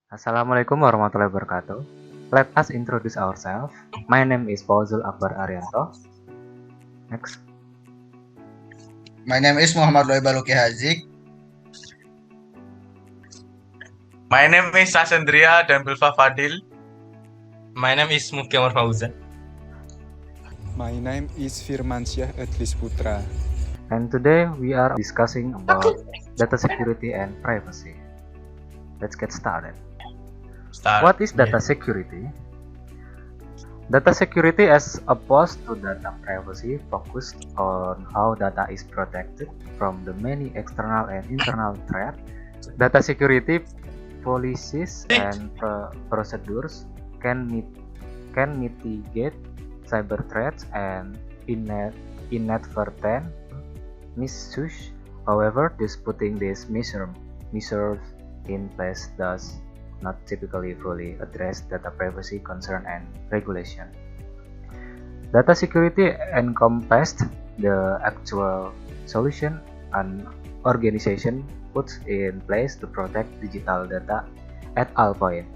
Assalamualaikum warahmatullahi wabarakatuh. Let us introduce ourselves. My name is Fauzul Akbar Arianto. Next. My name is Muhammad Loy Baluki Hazik. My name is Sasendria dan Bilfa Fadil. My name is Muki Amar Fauzan. My name is Firmansyah Edlis Putra. And today we are discussing about data security and privacy. Let's get started. What is data security? Data security as opposed to data privacy focused on how data is protected from the many external and internal threats. Data security policies and procedures can mitigate cyber threats and inadvertent misuse. However, putting these measures in place does not typically fully address data privacy concern and regulation. Data security encompassed the actual solution an organization puts in place to protect digital data at all points,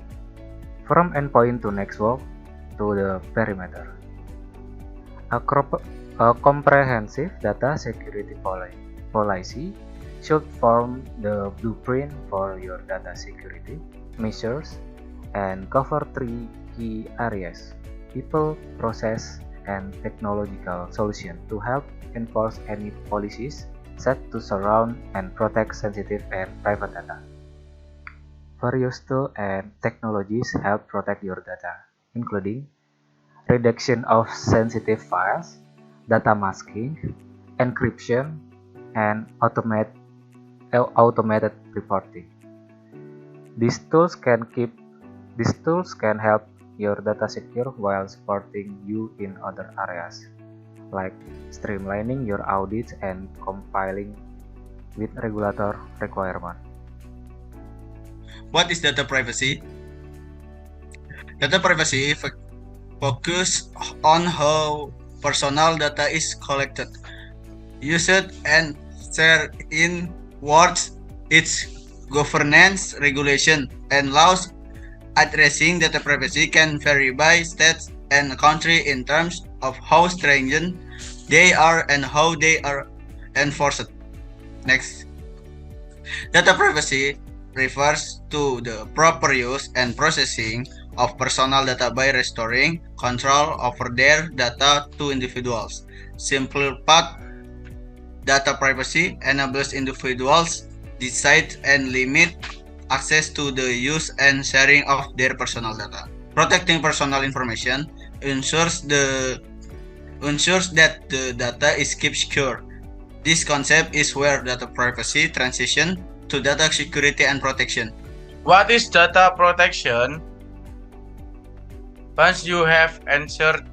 from endpoint to network to the perimeter. A comprehensive data security policy should form the blueprint for your data security measures and cover three key areas: people, process, and technological solution to help enforce any policies set to surround and protect sensitive and private data. Various tools and technologies help protect your data, including reduction of sensitive files, data masking, encryption, and automated reporting. These tools can help your data secure while supporting you in other areas, like streamlining your audits and compiling with regulator requirement. What is data privacy? Data privacy focus on how personal data is collected, used, and shared in words. Its governance, regulation, and laws addressing data privacy can vary by state and country in terms of how stringent they are and how they are enforced. Next. Data privacy refers to the proper use and processing of personal data by restoring control over their data to individuals. Simple put, data privacy enables individuals decide and limit access to the use and sharing of their personal data. Protecting personal information ensures that the data is kept secure. This concept is where data privacy transitions to data security and protection. What is data protection? Once you have ensured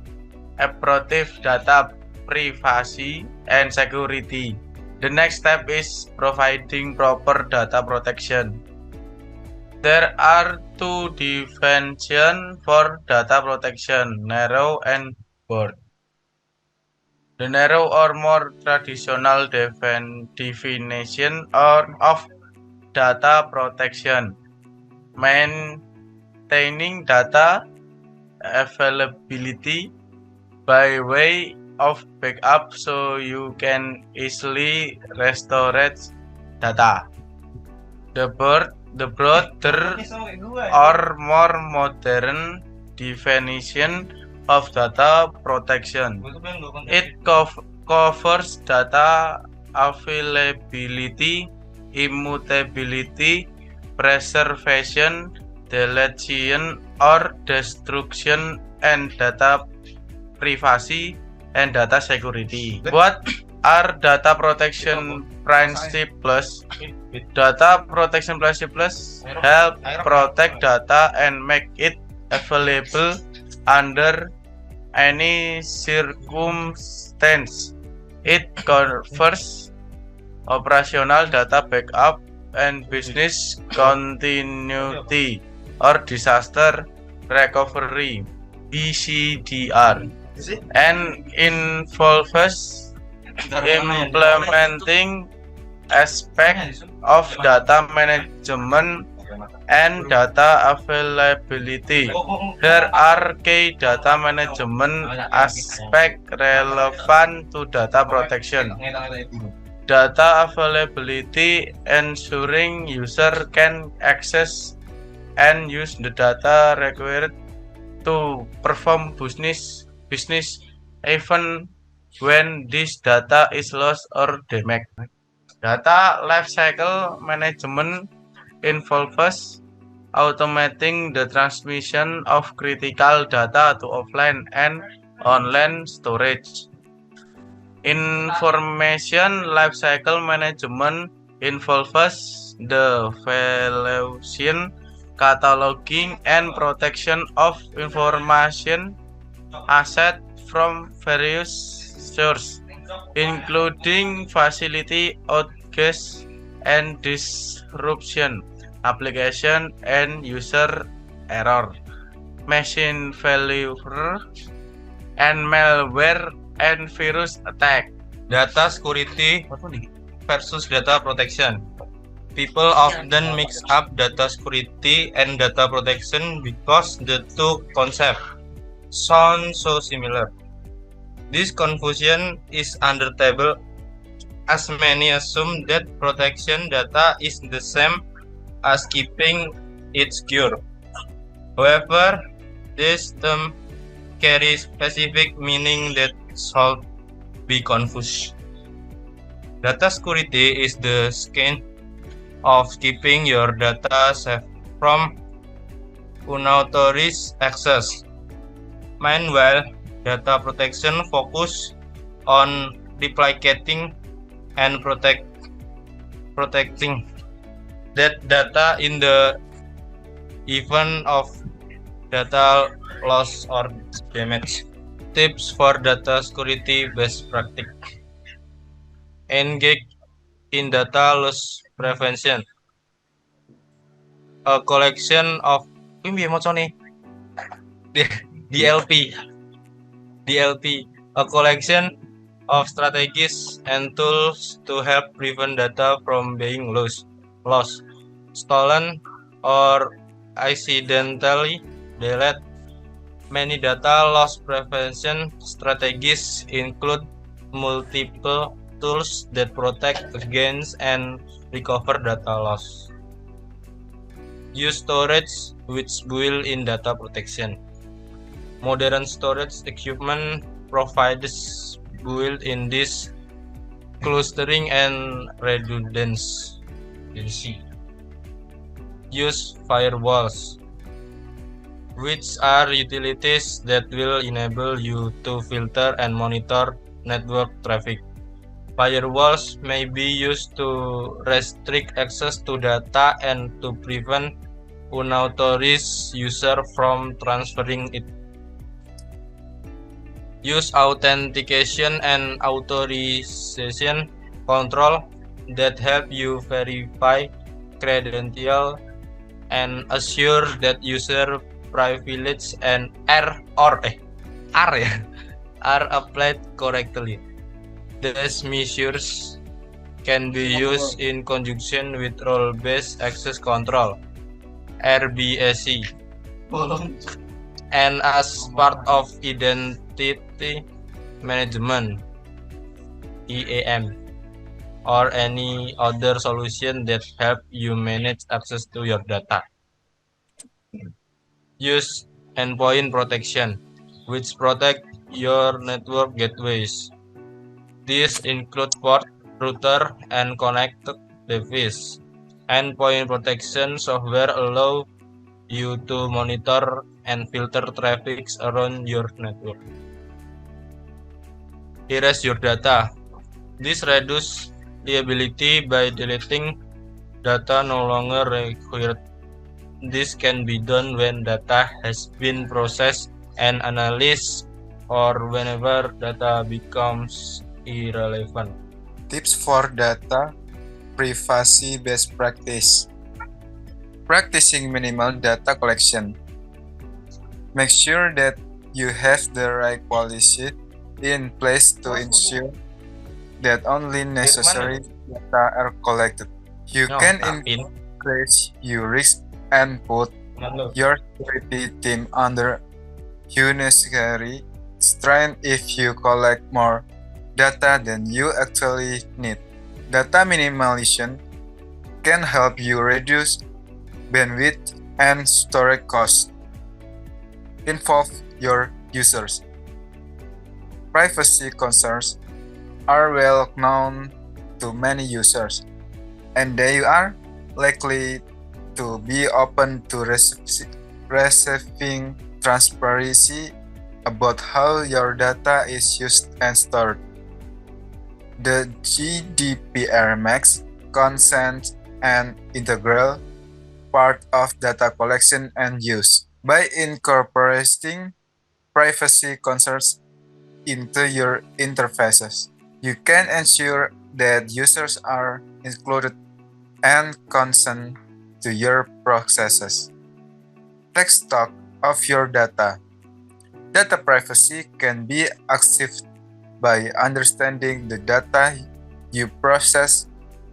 appropriate data privacy and security, the next step is providing proper data protection. There are two definitions for data protection, narrow and broad. The narrow or more traditional definition of data protection: maintaining data availability by way of backup so you can easily restore data. The broader or more modern definition of data protection: it covers data availability, immutability, preservation, deletion or destruction, and data privacy and data security. What are data protection principles? Data protection principles help protect data and make it available under any circumstance. It covers operational data backup and business continuity or disaster recovery (BCDR), and involves implementing aspects of data management and data availability. There are key data management aspects relevant to data protection. Data availability ensuring user can access and use the data required to perform business even when this data is lost or damaged. Data lifecycle management involves automating the transmission of critical data to offline and online storage. Information lifecycle management involves the valuation, cataloging, and protection of information asset from various sources, including facility outages and disruption, application and user error, machine failure, and malware and virus attack. Data security versus data protection. People often mix up data security and data protection because the two concepts sound so similar. This confusion is understandable as many assume that protection data is the same as keeping it secure. However, this term carries specific meaning that should be confused. Data security is the science of keeping your data safe from unauthorized access. Meanwhile, data protection focus on replicating and protecting that data in the event of data loss or damage. Tips for data security best practice. Engage in data loss prevention. A collection of DLP, a collection of strategies and tools to help prevent data from being lost, stolen, or accidentally deleted. Many data loss prevention strategies include multiple tools that protect against and recover data loss. Use storage which built in data protection. Modern storage equipment provides built-in disk clustering and redundancy. Use firewalls, which are utilities that will enable you to filter and monitor network traffic. Firewalls may be used to restrict access to data and to prevent unauthorized user from transferring it. Use authentication and authorization control that help you verify credentials and assure that user privilege and are applied correctly. These measures can be used in conjunction with role-based access control (RBAC) and as part of identity management (EAM) or any other solution that help you manage access to your data. Use endpoint protection, which protect your network gateways. These include port, router, and connected device. Endpoint protection software allow you to monitor and filter traffic around your network. Erase your data. This reduces liability by deleting data no longer required. This can be done when data has been processed and analyzed or whenever data becomes irrelevant. Tips for data privacy best practice. Practicing minimal data collection. Make sure that you have the right policy in place to ensure that only necessary data are collected. You can increase your risk and put your security team under unnecessary strain if you collect more data than you actually need. Data minimization can help you reduce bandwidth and storage costs. Involve your users. Privacy concerns are well known to many users, and they are likely to be open to receiving transparency about how your data is used and stored. The GDPR makes consent an integral part of data collection and use. By incorporating privacy concerns into your interfaces, you can ensure that users are included and consent to your processes. Take stock of your data. Data privacy can be achieved by understanding the data you process,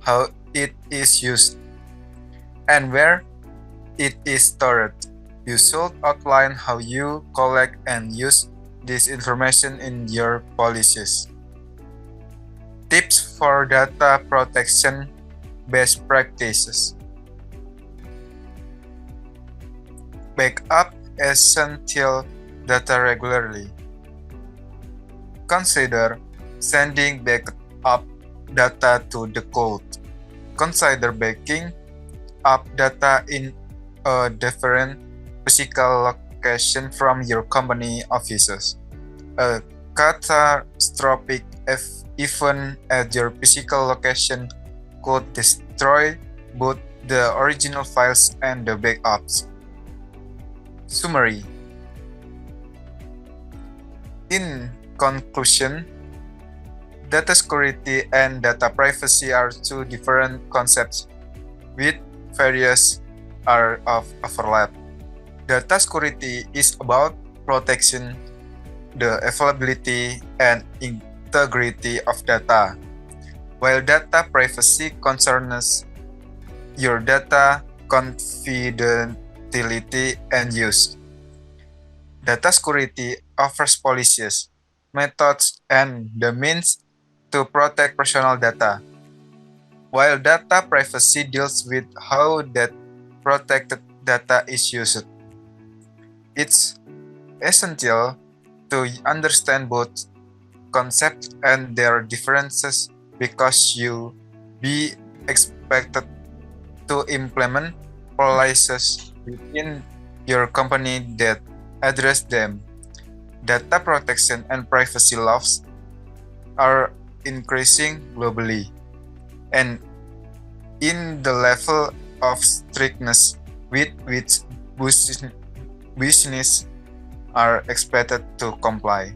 how it is used, and where it is stored. You should outline how you collect and use this information in your policies. Tips for data protection best practices. Backup essential data regularly. Consider sending backup data to the cloud. Consider backing up data in a different physical location from your company offices. A catastrophic event at your physical location could destroy both the original files and the backups. Summary. In conclusion, data security and data privacy are two different concepts with various areas of overlap. Data security is about protection, the availability, and integrity of data, while data privacy concerns your data confidentiality and use. Data security offers policies, methods, and the means to protect personal data, while data privacy deals with how that protected data is used. It's essential to understand both concepts and their differences because you'll be expected to implement policies within your company that address them. Data protection and privacy laws are increasing globally, and in the level of strictness with which business are expected to comply.